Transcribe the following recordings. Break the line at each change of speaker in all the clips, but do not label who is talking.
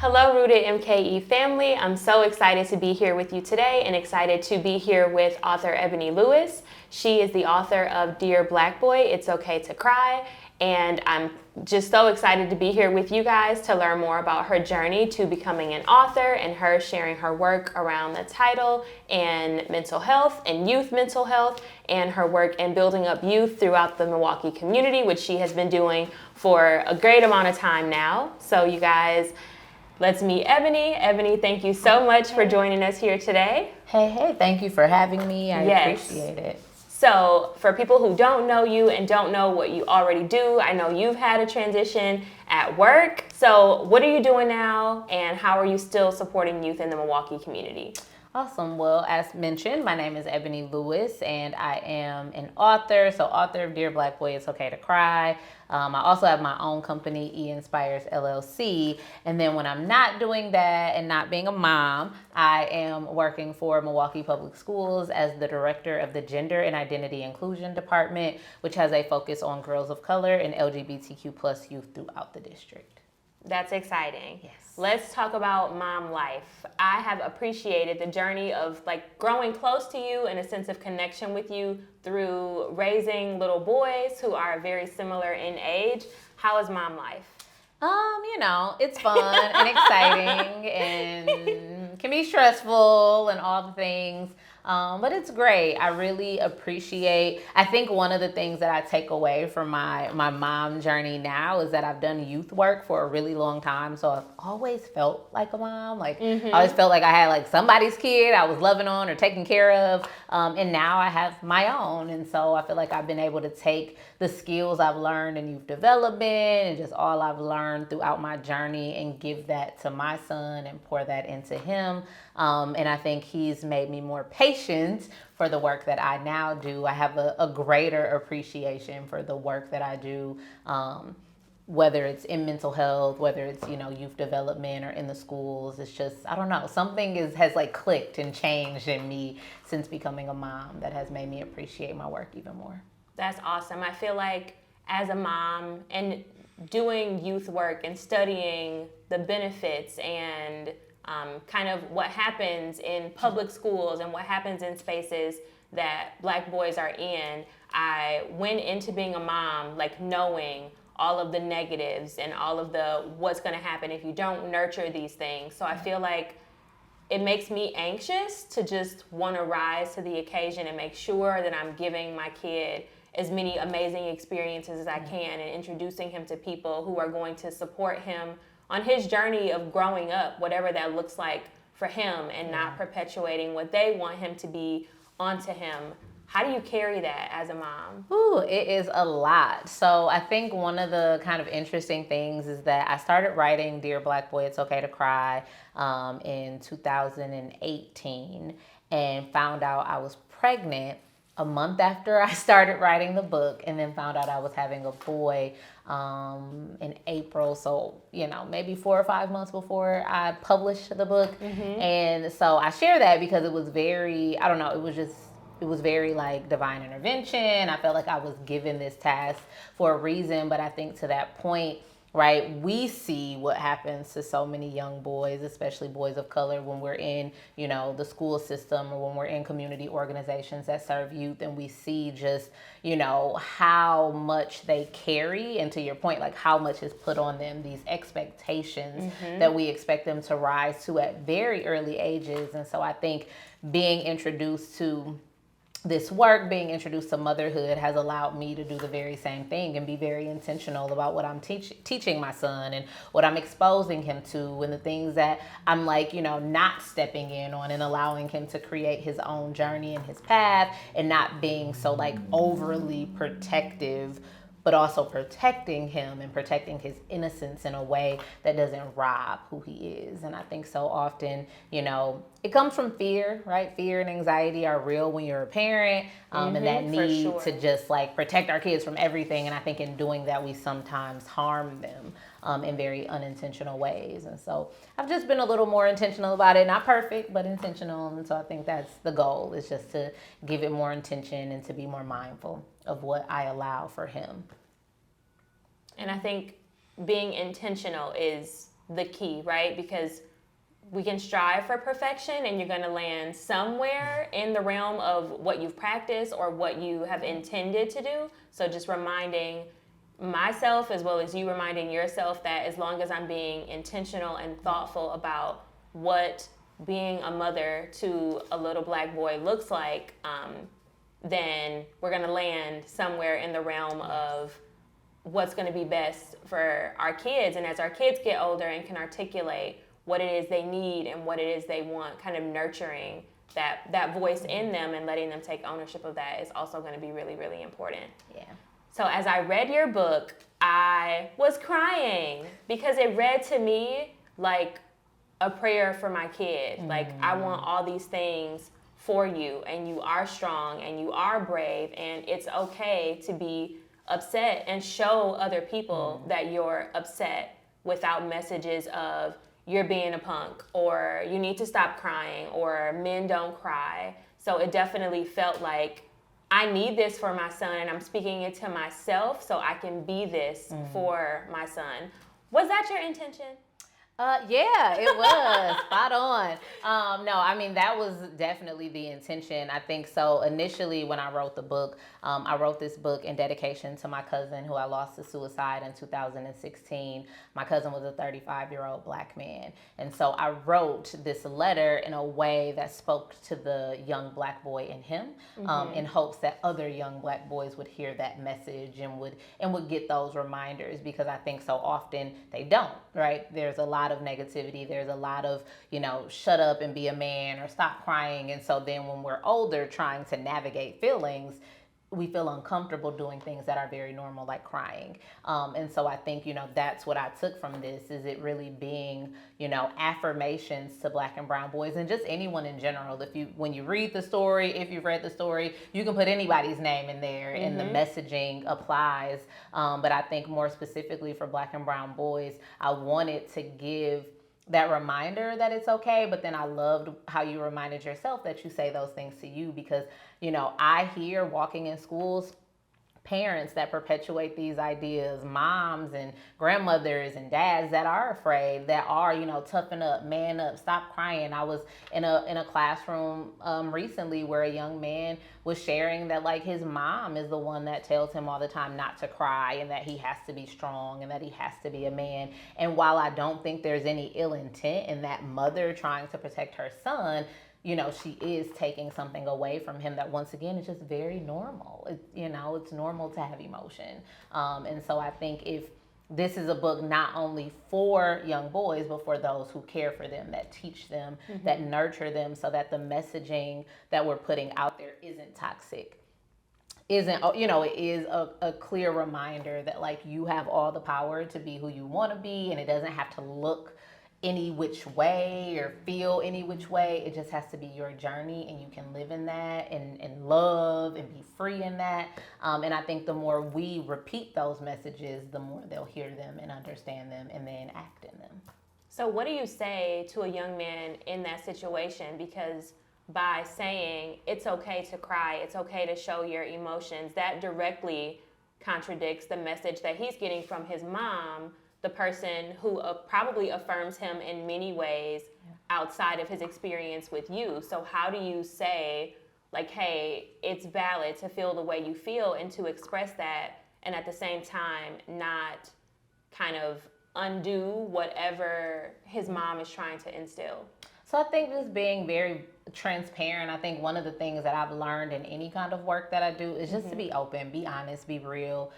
Hello, Rooted MKE family. I'm so excited to be here with you today and excited to be here with author Ebony Lewis. She is the author of Dear Black Boy, It's Okay to Cry. And I'm just so excited to be here with you guys to learn more about her journey to becoming an author and her sharing her work around the title and mental health and youth mental health and her work in building up youth throughout the Milwaukee community, which she has been doing for a great amount of time now. So you guys, let's meet Ebony. Ebony, thank you so much for joining us here today.
Hey, thank you for having me. I appreciate it.
So for people who don't know you and don't know what you already do, I know you've had a transition at work. So what are you doing now and how are you still supporting youth in the Milwaukee community?
Awesome. Well, as mentioned, my name is Ebony Lewis and I am an author. So author of Dear Black Boy, It's Okay to Cry. I also have my own company, E Inspires LLC. And then when I'm not doing that and not being a mom, I am working for Milwaukee Public Schools as the director of the Gender and Identity Inclusion Department, which has a focus on girls of color and LGBTQ plus youth throughout the district.
That's exciting.
Yes.
Let's talk about mom life. I have appreciated the journey of growing close to you and a sense of connection with you through raising little boys who are very similar in age. How is mom life?
It's fun and exciting and can be stressful and all the things. But it's great. I really appreciate, I think one of the things that I take away from my mom journey now is that I've done youth work for a really long time. So I've always felt like a mom. I always felt like I had somebody's kid I was loving on or taking care of. And now I have my own. And so I feel like I've been able to take the skills I've learned in youth development and just all I've learned throughout my journey and give that to my son and pour that into him. And I think he's made me more patient for the work that I now do. I have a greater appreciation for the work that I do, whether it's in mental health, whether it's, youth development or in the schools. It's just, I don't know, something has clicked and changed in me since becoming a mom that has made me appreciate my work even more.
That's awesome. I feel like as a mom and doing youth work and studying the benefits and kind of what happens in public schools and what happens in spaces that Black boys are in, I went into being a mom knowing all of the negatives and all of the what's going to happen if you don't nurture these things. So I feel like it makes me anxious to just want to rise to the occasion and make sure that I'm giving my kid as many amazing experiences as I can and introducing him to people who are going to support him on his journey of growing up, whatever that looks like for him, and not perpetuating what they want him to be onto him. How do you carry that as a mom?
Ooh, it is a lot. So I think one of the kind of interesting things is that I started writing Dear Black Boy, It's Okay to Cry in 2018 and found out I was pregnant a month after I started writing the book, and then found out I was having a boy in April. So, maybe 4 or 5 months before I published the book. And so I share that because it was very, I don't know, it was very divine intervention. I felt like I was given this task for a reason, but I think to that point, right, we see what happens to so many young boys, especially boys of color, when we're in, the school system or when we're in community organizations that serve youth, and we see just, how much they carry, and to your point, how much is put on them, these expectations that we expect them to rise to at very early ages. And so I think being introduced to this work, being introduced to motherhood, has allowed me to do the very same thing and be very intentional about what I'm teaching my son and what I'm exposing him to, and the things that I'm not stepping in on, and allowing him to create his own journey and his path, and not being so overly protective, but also protecting him and protecting his innocence in a way that doesn't rob who he is. And I think so often, it comes from fear, right? Fear and anxiety are real when you're a parent, and that need to just protect our kids from everything. And I think in doing that, we sometimes harm them in very unintentional ways. And so I've just been a little more intentional about it. Not perfect, but intentional. And so I think that's the goal, is just to give it more intention and to be more mindful of what I allow for him.
And I think being intentional is the key, right? Because we can strive for perfection and you're going to land somewhere in the realm of what you've practiced or what you have intended to do. So just reminding myself as well as you reminding yourself that as long as I'm being intentional and thoughtful about what being a mother to a little black boy looks like, then we're going to land somewhere in the realm of what's going to be best for our kids. And as our kids get older and can articulate what it is they need and what it is they want, kind of nurturing that voice in them and letting them take ownership of that is also going to be really, really important.
Yeah.
So as I read your book, I was crying because it read to me like a prayer for my kid. Like, I want all these things for you, and you are strong and you are brave, and it's okay to be upset and show other people that you're upset without messages of you're being a punk or you need to stop crying or men don't cry. So it definitely felt like I need this for my son, and I'm speaking it to myself so I can be this for my son. Was that your intention?
Yeah, it was spot on. No, I mean, that was definitely the intention. I think so. Initially, when I wrote the book, I wrote this book in dedication to my cousin who I lost to suicide in 2016. My cousin was a 35-year-old black man. And so I wrote this letter in a way that spoke to the young black boy in him, in hopes that other young black boys would hear that message and would get those reminders, because I think so often they don't, right? There's a lot of negativity. There's a lot of, shut up and be a man or stop crying. And so then when we're older, trying to navigate feelings, we feel uncomfortable doing things that are very normal, like crying. And so I think, that's what I took from this, is it really being, affirmations to black and brown boys and just anyone in general. When you read the story, if you've read the story, you can put anybody's name in there and the messaging applies. But I think more specifically for black and brown boys, I wanted to give that reminder that it's okay. But then I loved how you reminded yourself that you say those things to you, because, I hear walking in schools, parents that perpetuate these ideas, moms and grandmothers and dads that are afraid, that are, toughen up, man up, stop crying. I was in a classroom recently where a young man was sharing that, like, his mom is the one that tells him all the time not to cry and that he has to be strong and that he has to be a man. And while I don't think there's any ill intent in that mother trying to protect her son, she is taking something away from him that, once again, is just very normal. It's normal to have emotion. And so I think if this is a book not only for young boys, but for those who care for them, that teach them, that nurture them, so that the messaging that we're putting out there isn't toxic. It is a clear reminder that, like, you have all the power to be who you want to be, and it doesn't have to look any which way or feel any which way. It just has to be your journey, and you can live in that and love and be free in that. And I think the more we repeat those messages, the more they'll hear them and understand them and then act in them.
So what do you say to a young man in that situation? Because by saying it's okay to cry, it's okay to show your emotions, that directly contradicts the message that he's getting from his mom, the person who probably affirms him in many ways outside of his experience with you. So how do you say, like, hey, it's valid to feel the way you feel and to express that, and at the same time not kind of undo whatever his mom is trying to instill?
So I think just being very transparent. I think one of the things that I've learned in any kind of work that I do is just to be open, be honest, be real,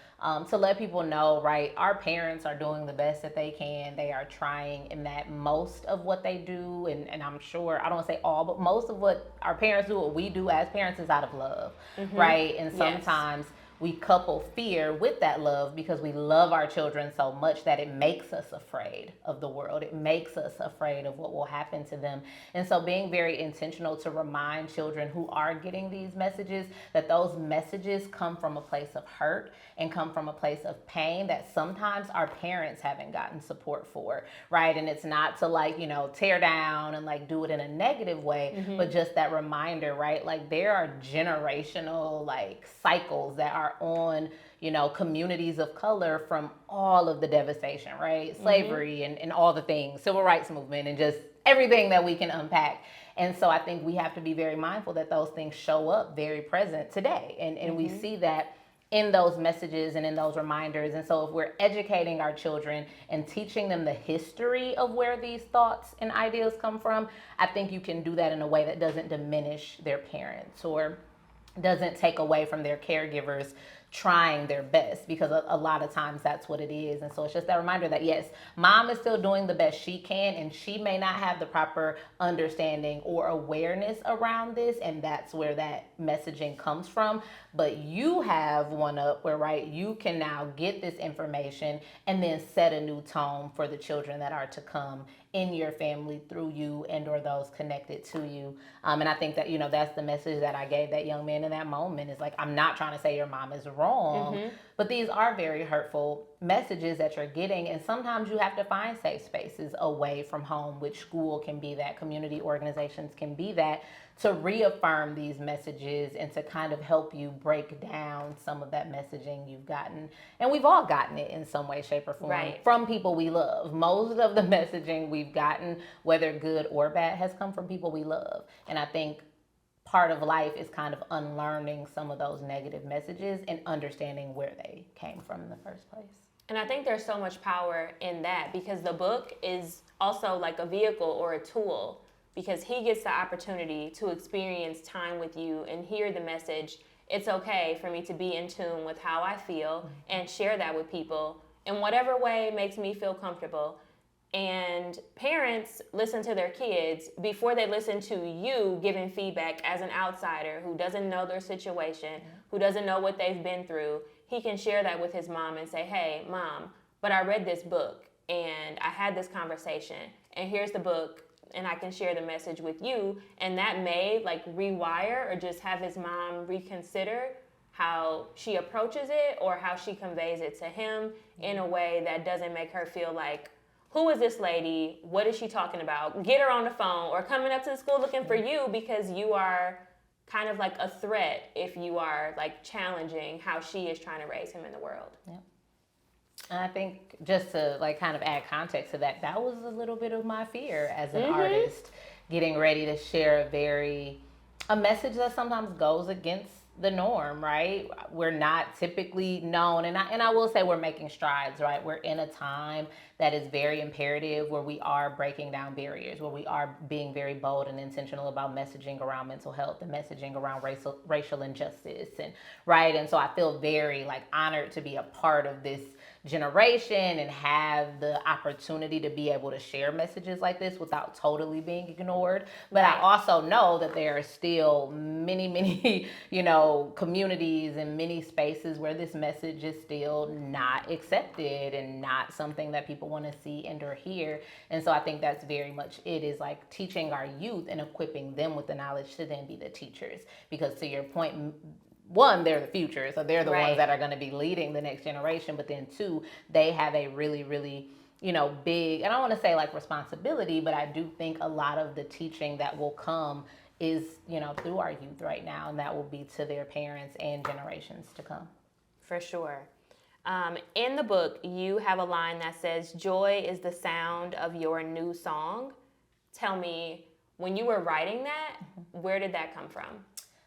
to let people know, right, our parents are doing the best that they can. They are trying, and that most of what they do, and I'm sure, I don't want to say all, but most of what our parents do, what we do as parents, is out of love, right? And sometimes we couple fear with that love because we love our children so much that it makes us afraid of the world. It makes us afraid of what will happen to them. And so being very intentional to remind children who are getting these messages that those messages come from a place of hurt and come from a place of pain that sometimes our parents haven't gotten support for, right? And it's not to, like, tear down and, like, do it in a negative way, but just that reminder, right? Like, there are generational, like, cycles that are are on, communities of color from all of the devastation, right? Slavery and all the things, civil rights movement, and just everything that we can unpack. And so I think we have to be very mindful that those things show up very present today. And we see that in those messages and in those reminders. And so if we're educating our children and teaching them the history of where these thoughts and ideas come from, I think you can do that in a way that doesn't diminish their parents or doesn't take away from their caregivers trying their best, because a lot of times that's what it is. And so it's just that reminder that yes, mom is still doing the best she can, and she may not have the proper understanding or awareness around this, and that's where that messaging comes from. But you have one up where, right, you can now get this information and then set a new tone for the children that are to come in your family through you and or those connected to you. And I think that, that's the message that I gave that young man in that moment, is like, I'm not trying to say your mom is wrong, but these are very hurtful messages that you're getting. And sometimes you have to find safe spaces away from home, which school can be that, community organizations can be that, to reaffirm these messages and to kind of help you break down some of that messaging you've gotten. And we've all gotten it in some way, shape, or form from people we love. Most of the messaging we've gotten, whether good or bad, has come from people we love. And I think part of life is kind of unlearning some of those negative messages and understanding where they came from in the first place.
And I think there's so much power in that, because the book is also like a vehicle or a tool, because he gets the opportunity to experience time with you and hear the message, it's okay for me to be in tune with how I feel and share that with people in whatever way makes me feel comfortable. And parents listen to their kids before they listen to you giving feedback as an outsider who doesn't know their situation, who doesn't know what they've been through. He can share that with his mom and say, hey, mom, but I read this book and I had this conversation, and here's the book, and I can share the message with you. And that may like rewire or just have his mom reconsider how she approaches it or how she conveys it to him in a way that doesn't make her feel like, who is this lady? What is she talking about? Get her on the phone, or coming up to the school looking for you because you are kind of like a threat if you are like challenging how she is trying to raise him in the world.
Yep. And I think just to like kind of add context to that, that was a little bit of my fear as an artist, getting ready to share a message that sometimes goes against the norm, right? We're not typically known, and I will say we're making strides, right? We're in a time that is very imperative, where we are breaking down barriers, where we are being very bold and intentional about messaging around mental health and messaging around racial injustice, and right. And so I feel very like honored to be a part of this generation and have the opportunity to be able to share messages like this without totally being ignored. But I also know that there are still many, communities and many spaces where this message is still not accepted and not something that people want to see and or hear. And so I think that's very much it, is like teaching our youth and equipping them with the knowledge to then be the teachers. Because to your point, one, they're the future, so they're the ones that are going to be leading the next generation. But then two, they have a really, big, and I don't want to say like responsibility, but I do think a lot of the teaching that will come is, through our youth right now, and that will be to their parents and generations to come.
For sure. In the book, you have a line that says, joy is the sound of your new song. Tell me, when you were writing that, where did that come from?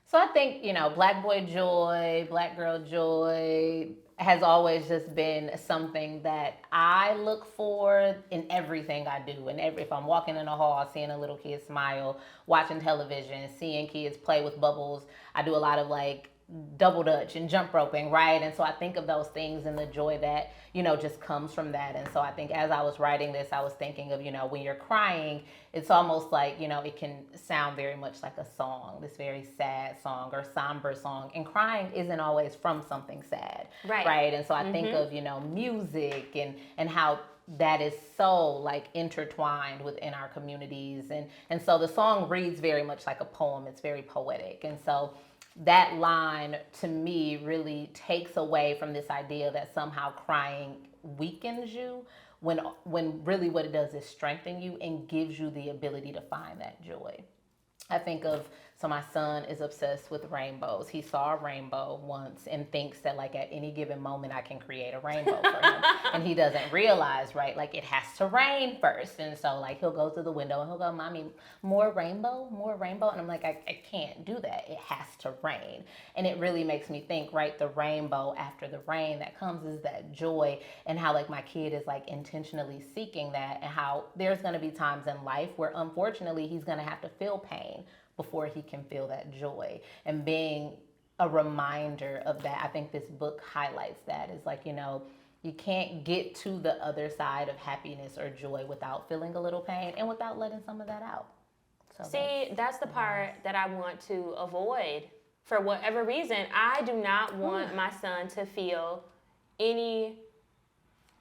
So I think, Black boy joy, Black girl joy has always just been something that I look for in everything I do. And if I'm walking in a hall, seeing a little kid smile, watching television, seeing kids play with bubbles, I do a lot of like double dutch and jump roping, right? And so I think of those things and the joy that, just comes from that. And so I think as I was writing this, I was thinking of, when you're crying, it's almost like, it can sound very much like a song, this very sad song or somber song. And crying isn't always from something sad, right? And so I think of, music and how that is so like intertwined within our communities. And so the song reads very much like a poem. It's very poetic. And so that line to me really takes away from this idea that somehow crying weakens you, when really what it does is strengthen you and gives you the ability to find that joy. I think of So my son is obsessed with rainbows. He saw a rainbow once and thinks that like at any given moment I can create a rainbow for him. And he doesn't realize, right, like it has to rain first. And so like he'll go to the window and he'll go, Mommy, more rainbow, more rainbow. And I'm like, I can't do that. It has to rain. And it really makes me think, right, the rainbow after the rain that comes is that joy, and how like my kid is like intentionally seeking that, and how there's going to be times in life where unfortunately he's going to have to feel pain before he can feel that joy. And being a reminder of that, I think this book highlights that, is like, you know, you can't get to the other side of happiness or joy without feeling a little pain and without letting some of that out. So
see, that's the part that I want to avoid. For whatever reason, I do not want my son to feel any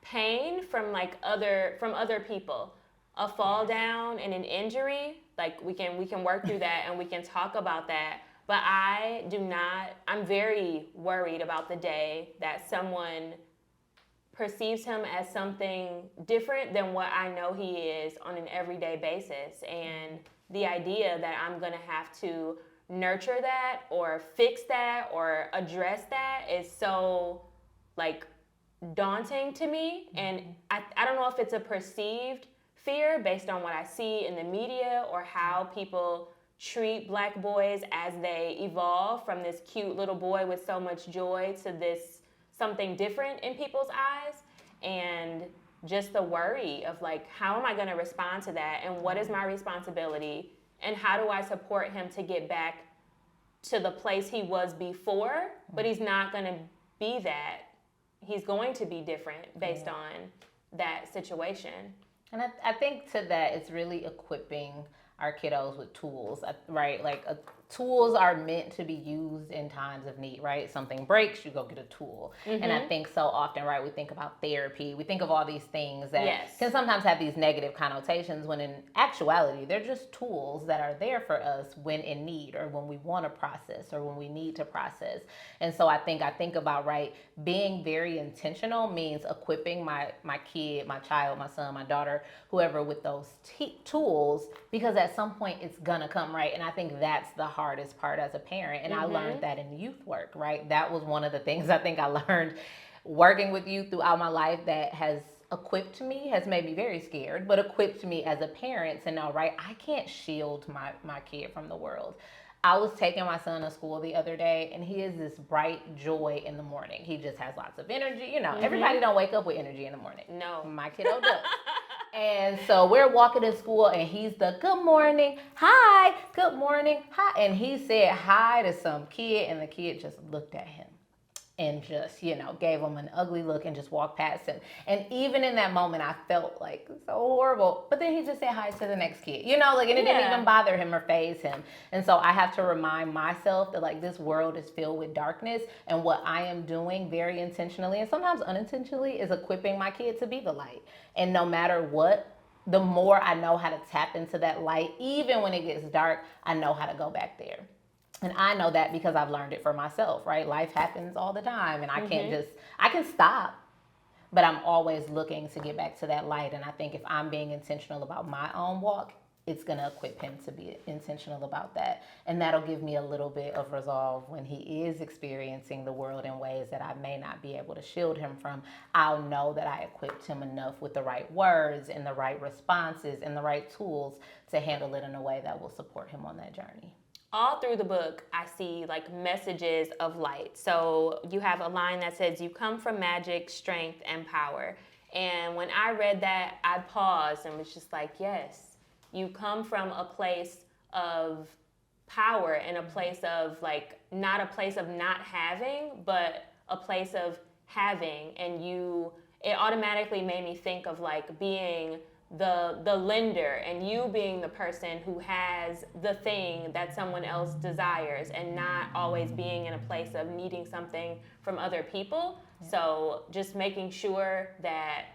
pain from like other people. A fall down and an injury, like we can work through that and we can talk about that. But I'm very worried about the day that someone perceives him as something different than what I know he is on an everyday basis. And the idea that I'm gonna have to nurture that or fix that or address that is so like daunting to me. And I don't know if it's a perceived fear based on what I see in the media or how people treat Black boys as they evolve from this cute little boy with so much joy to this something different in people's eyes. And just the worry of like, how am I going to respond to that, and what is my responsibility, and how do I support him to get back to the place he was before? But he's not going to be that. He's going to be different based on that situation.
And I think to that, it's really equipping our kiddos with tools, right? Like tools are meant to be used in times of need, right? Something breaks, you go get a tool. And I think so often, right, we think about therapy, we think of all these things that can sometimes have these negative connotations, when in actuality, they're just tools that are there for us when in need, or when we want to process, or when we need to process. And so I think about, right, being very intentional means equipping my kid, my child, my son, my daughter, whoever, with those tools, because at some point it's gonna come, right? And I think that's the hardest part as a parent. And I learned that in youth work, right? That was one of the things I think I learned working with youth throughout my life that has equipped me, has made me very scared, but equipped me as a parent to know, right, I can't shield my kid from the world. I was taking my son to school the other day, and he is this bright joy in the morning. He just has lots of energy. You know, everybody don't wake up with energy in the morning.
No.
My kiddo does. And so we're walking to school, and he's the good morning, hi, good morning, hi. And he said hi to some kid, and the kid just looked at him and just, you know, gave him an ugly look and just walked past him. And even in that moment, I felt like so horrible. But then he just said hi to the next kid, you know, like, and it didn't even bother him or faze him. And so I have to remind myself that, like, this world is filled with darkness, and what I am doing very intentionally and sometimes unintentionally is equipping my kid to be the light. And no matter what, the more I know how to tap into that light, even when it gets dark, I know how to go back there. And I know that because I've learned it for myself, right? Life happens all the time, and I can stop, but I'm always looking to get back to that light. And I think if I'm being intentional about my own walk, it's going to equip him to be intentional about that. And that'll give me a little bit of resolve when he is experiencing the world in ways that I may not be able to shield him from. I'll know that I equipped him enough with the right words and the right responses and the right tools to handle it in a way that will support him on that journey.
All through the book, I see like messages of light. So you have a line that says, "You come from magic, strength, and power." And when I read that, I paused and was just like, yes, you come from a place of power, and a place of like, not a place of not having, but a place of having. And it automatically made me think of like being the lender, and you being the person who has the thing that someone else desires, and not always being in a place of needing something from other people. So just making sure that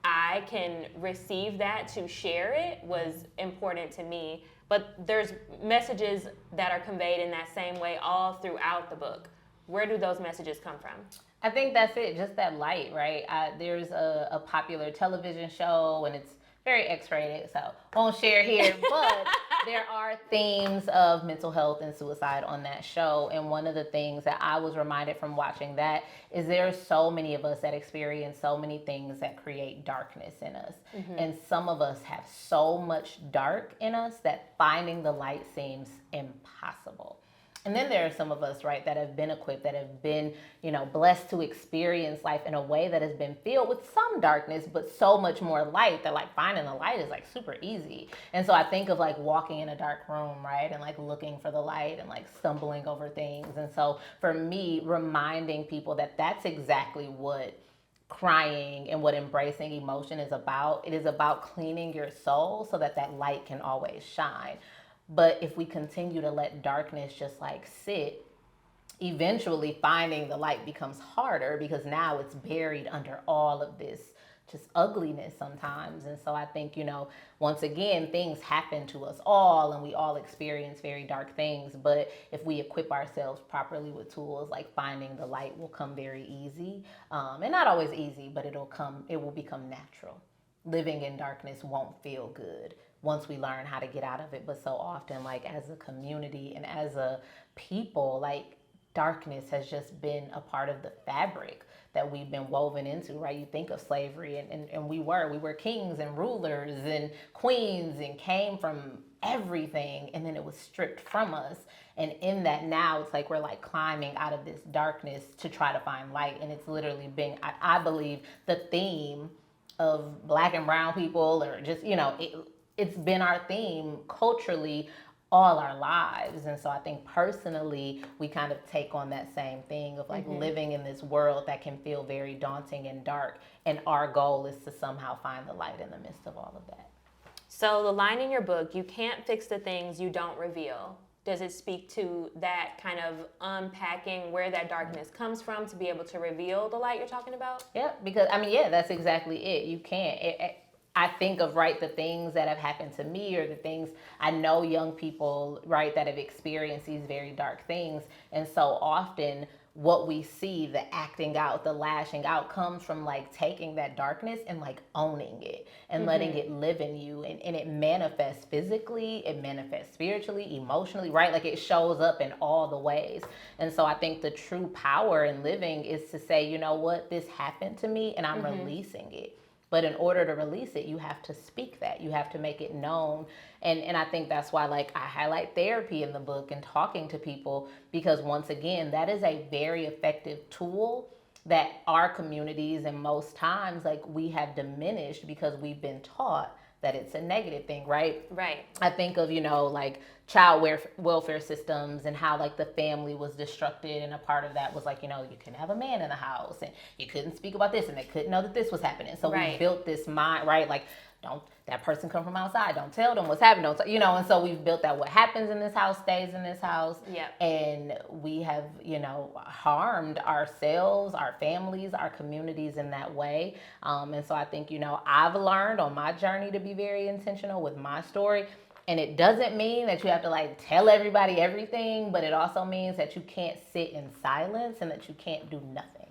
I can receive that to share it was important to me. But there's messages that are conveyed in that same way all throughout the book. Where do those messages come from?
I think that's it, just that light, right? There's a popular television show, and it's very X-rated, so won't share here, but there are themes of mental health and suicide on that show. And one of the things that I was reminded from watching that is there are so many of us that experience so many things that create darkness in us. And some of us have so much dark in us that finding the light seems impossible. And then there are some of us, right, that have been equipped, that have been, blessed to experience life in a way that has been filled with some darkness, but so much more light that like finding the light is like super easy. And so I think of like walking in a dark room, right, and like looking for the light and like stumbling over things. And so for me, reminding people that that's exactly what crying and what embracing emotion is about. It is about cleaning your soul so that that light can always shine. But if we continue to let darkness just like sit, eventually finding the light becomes harder because now it's buried under all of this just ugliness sometimes. And so I think, once again, things happen to us all and we all experience very dark things. But if we equip ourselves properly with tools, like finding the light will come very easy. And not always easy, but it will become natural. Living in darkness won't feel good once we learn how to get out of it. But so often, like as a community and as a people, like darkness has just been a part of the fabric that we've been woven into, right? You think of slavery and we were kings and rulers and queens and came from everything, and then it was stripped from us. And in that now it's like we're like climbing out of this darkness to try to find light. And it's literally been, I believe, the theme of Black and brown people, or just, it's been our theme culturally all our lives. And so I think personally, we kind of take on that same thing of like living in this world that can feel very daunting and dark. And our goal is to somehow find the light in the midst of all of that.
So the line in your book, you can't fix the things you don't reveal. Does it speak to that kind of unpacking where that darkness comes from to be able to reveal the light you're talking about?
Yeah, because that's exactly it. You can't. I think of, right, the things that have happened to me, or the things I know young people, right, that have experienced these very dark things. And so often what we see, the acting out, the lashing out, comes from like taking that darkness and like owning it and letting it live in you. And it manifests physically, it manifests spiritually, emotionally, right? Like it shows up in all the ways. And so I think the true power in living is to say, you know what, this happened to me and I'm releasing it. But in order to release it, you have to speak that. You have to make it known. And I think that's why like I highlight therapy in the book and talking to people, because once again, that is a very effective tool that our communities and most times like we have diminished because we've been taught that it's a negative thing, right?
Right.
I think of, like child welfare systems and how like the family was destructed, and a part of that was like, you couldn't have a man in the house and you couldn't speak about this and they couldn't know that this was happening. So we built this mind, right? Like, don't that person come from outside, don't tell them what's happening, and so we've built that what happens in this house stays in this house. And we have harmed ourselves, our families, our communities in that way. And so I think I've learned on my journey to be very intentional with my story. And it doesn't mean that you have to like tell everybody everything, but it also means that you can't sit in silence and that you can't do nothing,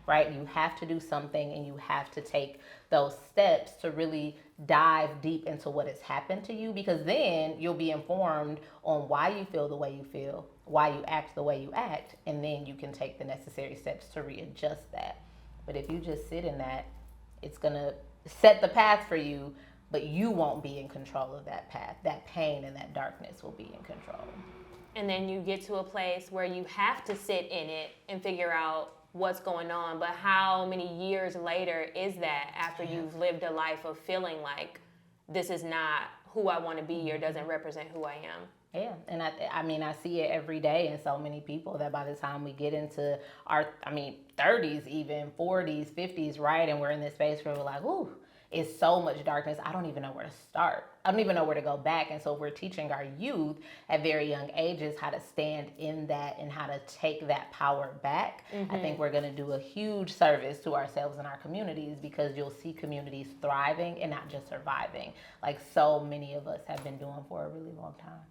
right? You have to do something, and you have to take those steps to really dive deep into what has happened to you, because then you'll be informed on why you feel the way you feel, why you act the way you act, and then you can take the necessary steps to readjust that. But if you just sit in that, it's gonna set the path for you, but you won't be in control of that path. That pain and that darkness will be in control.
And then you get to a place where you have to sit in it and figure out what's going on. But how many years later is that after you've lived a life of feeling like this is not who I want to be or doesn't represent who I am?
Yeah, and I see it every day in so many people that by the time we get into our 30s, even 40s, 50s, right, and we're in this space where we're like, ooh, it's so much darkness, I don't even know where to start. I don't even know where to go back. And so if we're teaching our youth at very young ages how to stand in that and how to take that power back, I think we're going to do a huge service to ourselves and our communities, because you'll see communities thriving and not just surviving, like so many of us have been doing for a really long time.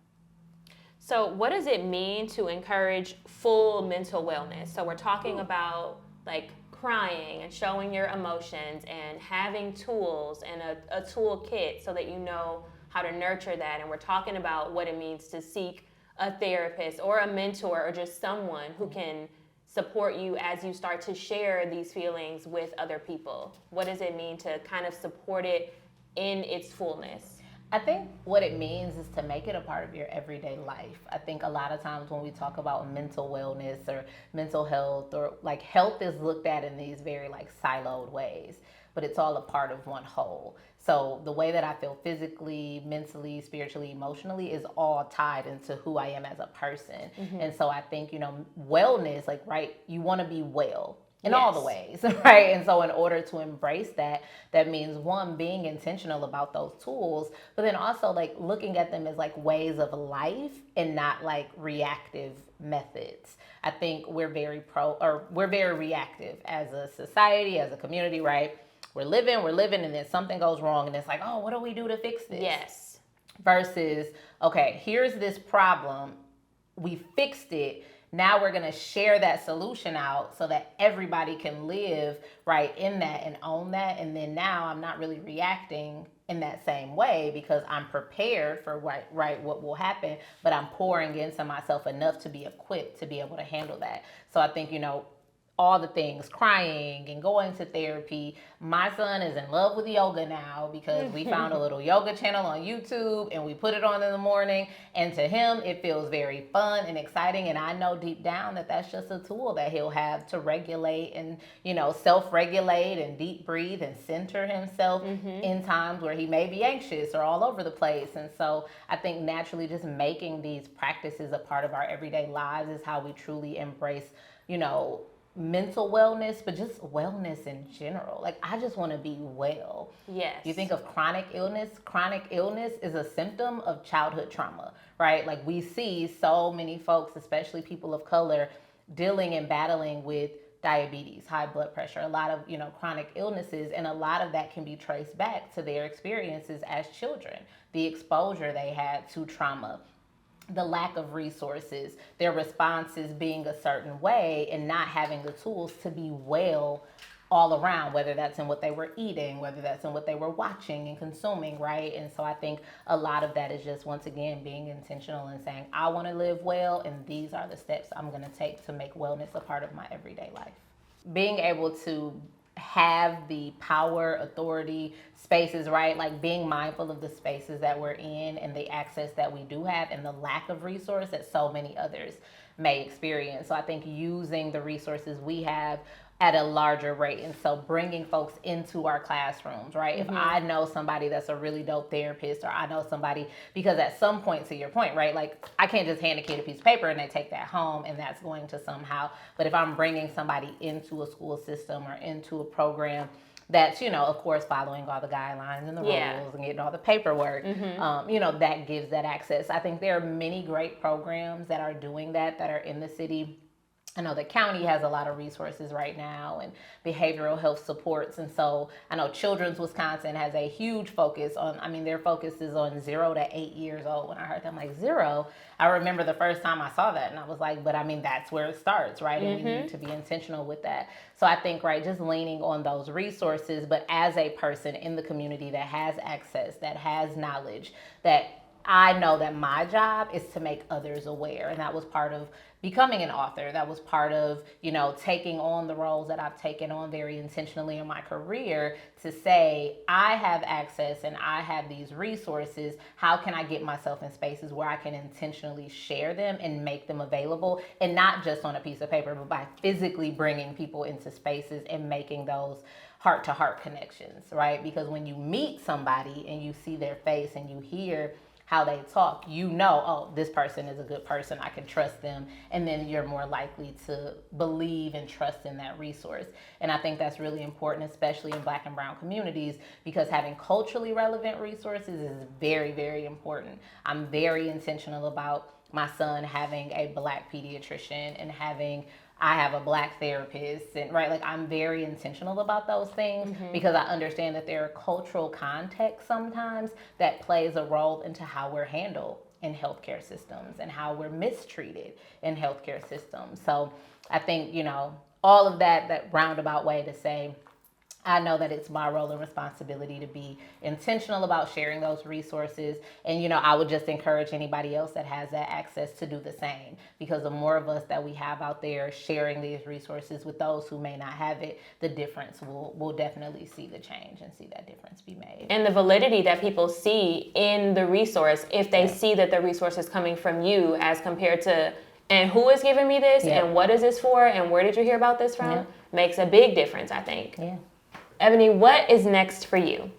So what does it mean to encourage full mental wellness? So we're talking about like crying and showing your emotions and having tools and a toolkit so that you know how to nurture that. And we're talking about what it means to seek a therapist or a mentor or just someone who can support you as you start to share these feelings with other people. What does it mean to kind of support it in its fullness?
I think what it means is to make it a part of your everyday life. I think a lot of times when we talk about mental wellness or mental health, or like health is looked at in these very like siloed ways, but it's all a part of one whole. So the way that I feel physically, mentally, spiritually, emotionally is all tied into who I am as a person. And so I think, wellness, like, right, you want to be well in all the ways, right? And so in order to embrace that, that means one, being intentional about those tools, but then also like looking at them as like ways of life and not like reactive methods. I think we're very reactive as a society, as a community, right? We're living, and then something goes wrong and it's like, oh, what do we do to fix this?
Yes.
Versus, okay, here's this problem. We fixed it. Now we're going to share that solution out so that everybody can live right in that and own that. And then now I'm not really reacting in that same way because I'm prepared for what will happen, but I'm pouring into myself enough to be equipped to be able to handle that. So I think, all the things, crying and going to therapy. My son is in love with yoga now because we found a little yoga channel on YouTube and we put it on in the morning. And to him, it feels very fun and exciting. And I know deep down that that's just a tool that he'll have to regulate and, self-regulate and deep breathe and center himself in times where he may be anxious or all over the place. And so I think naturally just making these practices a part of our everyday lives is how we truly embrace, mental wellness, but just wellness in general. Like, I just want to be well.
Yes.
You think of chronic illness. Chronic illness is a symptom of childhood trauma, right? Like, we see so many folks, especially people of color, dealing and battling with diabetes, high blood pressure, a lot of, chronic illnesses. And a lot of that can be traced back to their experiences as children, the exposure they had to trauma, the lack of resources, their responses being a certain way, and not having the tools to be well all around, whether that's in what they were eating, whether that's in what they were watching and consuming, right? And so I think a lot of that is just, once again, being intentional and saying, I want to live well, and these are the steps I'm going to take to make wellness a part of my everyday life. Being able to have the power, authority, spaces, right? Like being mindful of the spaces that we're in and the access that we do have and the lack of resource that so many others may experience. So I think using the resources we have at a larger rate. And so bringing folks into our classrooms, right? If I know somebody that's a really dope therapist, or I know somebody, because at some point, to your point, right? Like, I can't just hand a kid a piece of paper and they take that home and that's going to somehow, but if I'm bringing somebody into a school system or into a program that's, of course, following all the guidelines and the rules and getting all the paperwork, that gives that access. I think there are many great programs that are doing that are in the city. I know the county has a lot of resources right now and behavioral health supports. And so I know Children's Wisconsin has a huge focus on, their focus is on 0 to 8 years old. When I heard that, I'm like, 0? I remember the first time I saw that and I was like, but that's where it starts, right? And we need to be intentional with that. So I think, right, just leaning on those resources, but as a person in the community that has access, that has knowledge, that I know that my job is to make others aware. And that was part of becoming an author. That was part of, taking on the roles that I've taken on very intentionally in my career to say, I have access and I have these resources. How can I get myself in spaces where I can intentionally share them and make them available? And not just on a piece of paper, but by physically bringing people into spaces and making those heart-to-heart connections, right? Because when you meet somebody and you see their face and you hear how they talk, oh, this person is a good person, I can trust them, and then you're more likely to believe and trust in that resource. And I think that's really important, especially in Black and brown communities, because having culturally relevant resources is very, very important. I'm very intentional about my son having a Black pediatrician and I have a Black therapist, and right, like, I'm very intentional about those things because I understand that there are cultural contexts sometimes that plays a role into how we're handled in healthcare systems and how we're mistreated in healthcare systems. So I think, all of that roundabout way to say, I know that it's my role and responsibility to be intentional about sharing those resources. And, I would just encourage anybody else that has that access to do the same, because the more of us that we have out there sharing these resources with those who may not have it, the difference we'll definitely see the change and see that difference be made.
And the validity that people see in the resource, if they see that the resource is coming from you as compared to, and who is giving me this, and what is this for, and where did you hear about this from, makes a big difference, I think.
Yeah.
Ebony, what is next for you?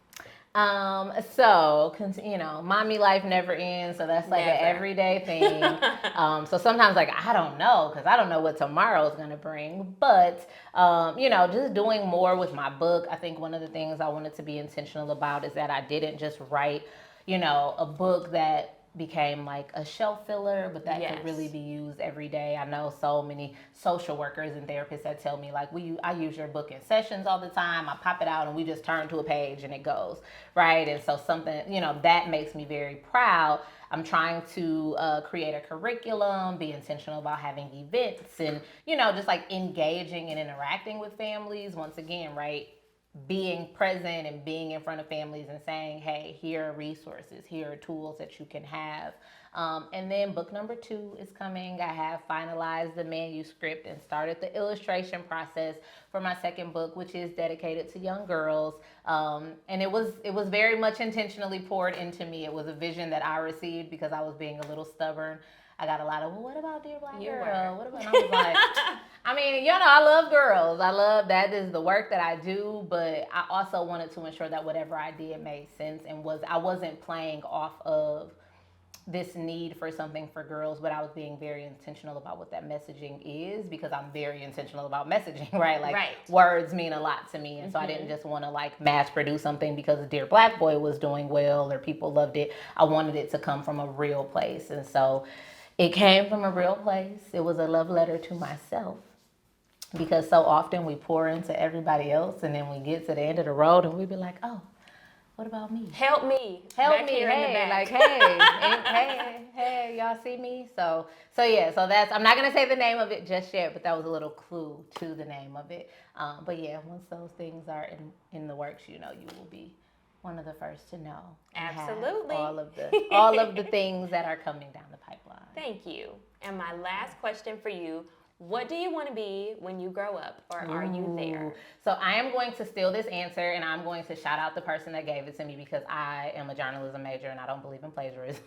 Mommy life never ends, so that's like an everyday thing. So sometimes I don't know, because I don't know what tomorrow is going to bring, but just doing more with my book. I think one of the things I wanted to be intentional about is that I didn't just write, a book that became like a shelf filler, but that could really be used every day. I know so many social workers and therapists that tell me I use your book in sessions all the time. I pop it out and we just turn to a page and it goes, right? And so something, that makes me very proud. I'm trying to create a curriculum, be intentional about having events and, just engaging and interacting with families. Once again, right? Being present and being in front of families and saying, hey, here are resources, here are tools that you can have. And then book number 2 is coming. I have finalized the manuscript and started the illustration process for my second book, which is dedicated to young girls. And it was very much intentionally poured into me. It was a vision that I received because I was being a little stubborn. I got a lot of, well, what about Dear Black Girl? What about? And I was like, I love girls. I love, that is the work that I do, but I also wanted to ensure that whatever I did made sense and I wasn't playing off of this need for something for girls, but I was being very intentional about what that messaging is, because I'm very intentional about messaging, right? Words mean a lot to me. And so I didn't just want to mass produce something because Dear Black Boy was doing well or people loved it. I wanted it to come from a real place. And so it came from a real place. It was a love letter to myself, because so often we pour into everybody else and then we get to the end of the road and we be like, oh, what about me?
Help me.
Help me. Hey, hey, y'all see me? So that's, I'm not going to say the name of it just yet, but that was a little clue to the name of it. But yeah, once those things are in the works, you will be one of the first to know.
Absolutely.
All of the things that are coming down the pipeline.
Thank you. And my last question for you, what do you want to be when you grow up, or are you there?
So I am going to steal this answer, and I'm going to shout out the person that gave it to me, because I am a journalism major and I don't believe in plagiarism.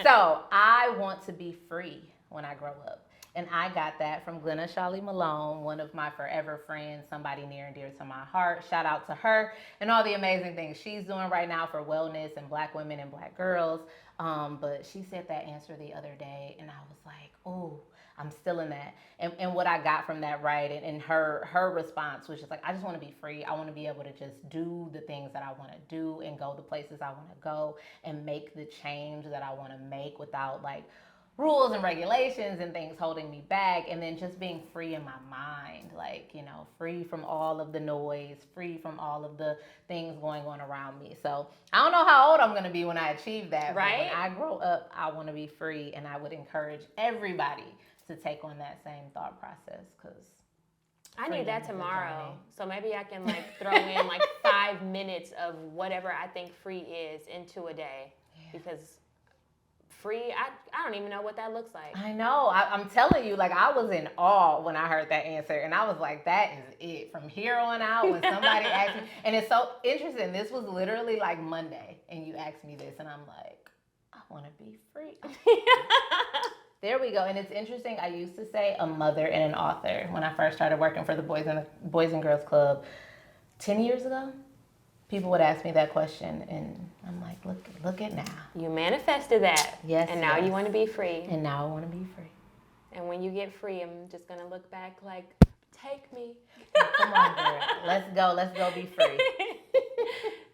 So I want to be free when I grow up. And I got that from Glenna Shawley Malone, one of my forever friends, somebody near and dear to my heart. Shout out to her and all the amazing things she's doing right now for wellness and Black women and Black girls. But she said that answer the other day, and I was like, oh, I'm still in that. And what I got from that, right, and her response was just I just want to be free. I want to be able to just do the things that I want to do and go the places I want to go and make the change that I want to make without rules and regulations and things holding me back, and then just being free in my mind, free from all of the noise, free from all of the things going on around me. So I don't know how old I'm going to be when I achieve that,
right?
But when I grow up, I want to be free, and I would encourage everybody to take on that same thought process, because
I need that tomorrow. So maybe I can throw in 5 minutes of whatever I think free is into a day, because free, I don't even know what that looks like.
I know. I'm telling you, I was in awe when I heard that answer, and I was like, that is it. From here on out, when somebody asked me, and it's so interesting, this was literally Monday, and you asked me this, and I'm like, I want to be free. There we go. And it's interesting, I used to say a mother and an author when I first started working for the Boys and Girls Club 10 years ago. People would ask me that question, and I'm like, look at now.
You manifested that.
Yes.
And now you want to be free.
And now I want to be free.
And when you get free, I'm just going to look back take me.
Come on, girl. Let's go be free.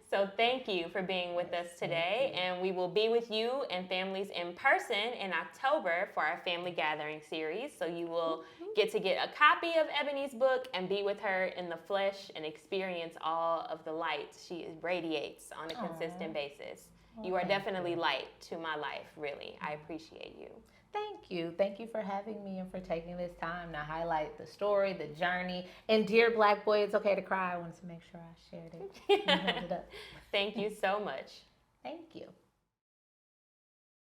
So thank you for being with us today, and we will be with you and families in person in October for our family gathering series. So you will get a copy of Ebony's book and be with her in the flesh and experience all of the light she radiates on a consistent basis. You are definitely light to my life, really. I appreciate you.
Thank Thank you. Thank you for having me and for taking this time to highlight the story, the journey. And Dear Black Boy, It's Okay to Cry. I wanted to make sure I shared it and held it up.
Thank you so much.
Thank you.